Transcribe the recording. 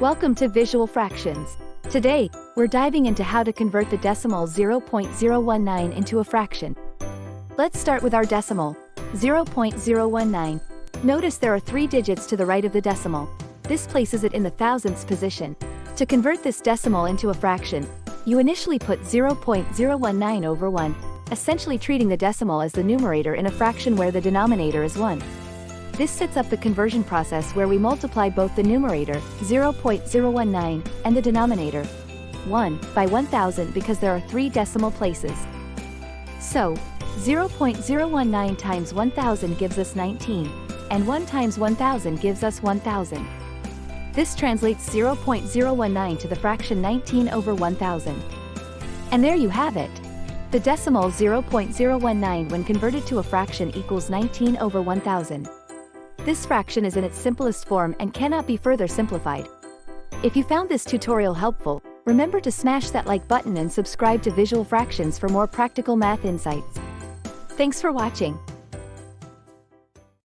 Welcome to Visual Fractions. Today, we're diving into how to convert the decimal 0.019 into a fraction. Let's start with our decimal, 0.019. Notice there are 3 digits to the right of the decimal. This places it in the thousandths position. To convert this decimal into a fraction, you initially put 0.019 over 1, essentially treating the decimal as the numerator in a fraction where the denominator is 1. This sets up the conversion process where we multiply both the numerator, 0.019, and the denominator, 1, by 1000 because there are 3 decimal places. So, 0.019 times 1000 gives us 19, and 1 times 1000 gives us 1000. This translates 0.019 to the fraction 19 over 1000. And there you have it. The decimal 0.019 when converted to a fraction equals 19 over 1000. This fraction is in its simplest form and cannot be further simplified. If you found this tutorial helpful, remember to smash that like button and subscribe to Visual Fractions for more practical math insights. Thanks for watching.